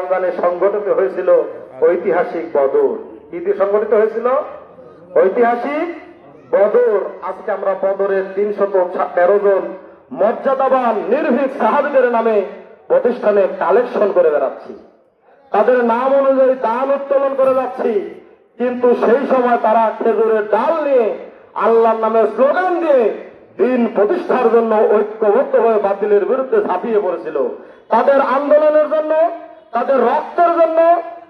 রমজানে সংগঠিত হয়েছিল ঐতিহাসিক বদর। কি দিয়ে সংগঠিত হয়েছিল? ঐতিহাসিক বদর। আজকে আমরা বদরের 313 জন মর্যাদাবান নির্ভীক সাহাবীদের নামে প্রতিষ্ঠানে কালেকশন করে বেড়াচ্ছি, তাদের নাম অনুযায়ী দান উত্তোলন করে যাচ্ছি। কিন্তু সেই সময় তারা খেজুরের ডাল নিয়ে আল্লাহর নামে স্লোগান দিয়ে দিন প্রতিষ্ঠার জন্য ঐক্যবদ্ধ হয়ে বাতিলের বিরুদ্ধে ঝাঁপিয়ে পড়েছিল। তাদের আন্দোলনের জন্য, তাদের রক্তের জন্য,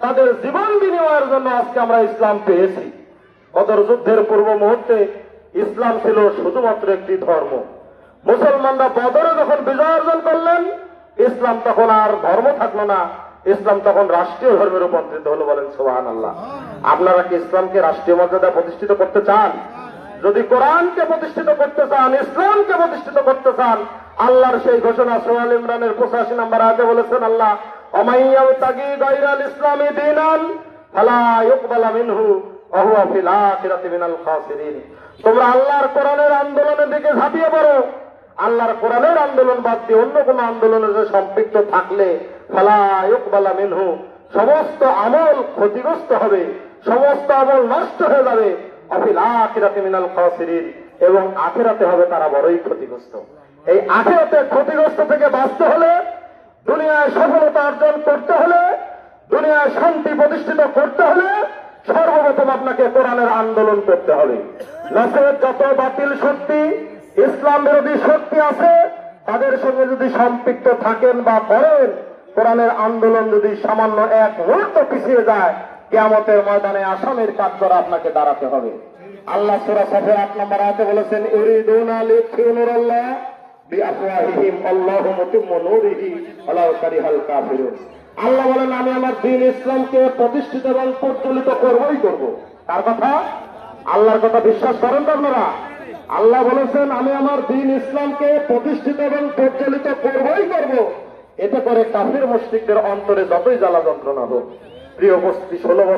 তাদের জীবন বিনিময়ের জন্য আজকে আমরা ইসলাম পেয়েছি। বদর যুদ্ধের পূর্ব মুহূর্তে ইসলাম ছিল শুধুমাত্র একটি ধর্ম। মুসলমানরা বদরে যখন বিজয় অর্জন করলেন, ইসলাম তখন আর ধর্ম থাকলো না, ইসলাম তখন রাষ্ট্রীয় ধর্মে রূপান্তরিত হলো। বলেন সুবহানাল্লাহ। আপনারা কি ইসলামকে রাষ্ট্রীয় মর্যাদা প্রতিষ্ঠিত করতে চান? যদি কোরআনকে প্রতিষ্ঠিত করতে চান, ইসলামকে প্রতিষ্ঠিত করতে চান, আল্লাহর সেই ঘোষণা সূরা আল ইমরানের 85 নম্বর আয়াতে বলেছেন আল্লাহ, ওমাইয়াবতাগি গায়রাল ইসলামি দীনান ফালা ইউকবালা মিনহু ওয়া হুয়া ফিল আখিরাতি মিনাল খাসিরিন। তোমরা আল্লাহর কোরআনের আন্দোলনের দিকে ঝাঁপিয়ে পড়ো। আল্লাহর কোরআনের আন্দোলন বাদ দিয়ে অন্য কোন আন্দোলনের সম্পৃক্ত থাকলে ফালা ইউকবালা মিনহু, সমস্ত আমল ক্ষতিগ্রস্ত হবে, সমস্ত আমল নষ্ট হয়ে যাবে। অফিল আখিরাতি মিনাল খাসিরিন, এবং আখিরাতে হবে তারা বড়ই ক্ষতিগ্রস্ত। এই আখিরাতে ক্ষতিগ্রস্ত থেকে বাঁচতে হলে, দুনিয়ায় সফলতা অর্জন করতে হলে, দুনিয়ায় শান্তি প্রতিষ্ঠিত করতে হলে সর্বপ্রথম আপনাকে কোরআনের আন্দোলন করতে হবে। নচেৎ যত বাতিল শক্তি, ইসলাম বিরোধী শক্তি আছে, তাদের সঙ্গে যদি সম্পৃক্ত থাকেন বা করেন, কোরআনের আন্দোলন যদি সামান্য এক মুহূর্ত পিছিয়ে যায়, কিয়ামতের ময়দানে আসামির কাজ করে আপনাকে দাঁড়াতে হবে। আল্লাহ সূরা সাফের 8 নম্বর আয়াতে বলেছেন, ইউরিদুনা লিইউতফিউ নূরাল্লাহ বিআফওয়াহিহিম আল্লাহু মুতিম্মু নূরিহি ওয়ালাউ কারিহাল কাফিরুন। আল্লাহ বলেন, আমি আমার দ্বীন ইসলামকে প্রতিষ্ঠিত এবং প্রজ্বলিত করবই করব। কার কথা? আল্লাহর কথা বিশ্বাস করেন তো আপনারা? আল্লাহ বলেছেন, আমি আমার দ্বীন ইসলামকে প্রতিষ্ঠিত এবং প্রজ্বলিত করবই করব। এতে করে কাফির মুশরিকদের অন্তরে যতই জ্বালা যন্ত্রণা হোক। প্রিয় উপস্থিতি, 16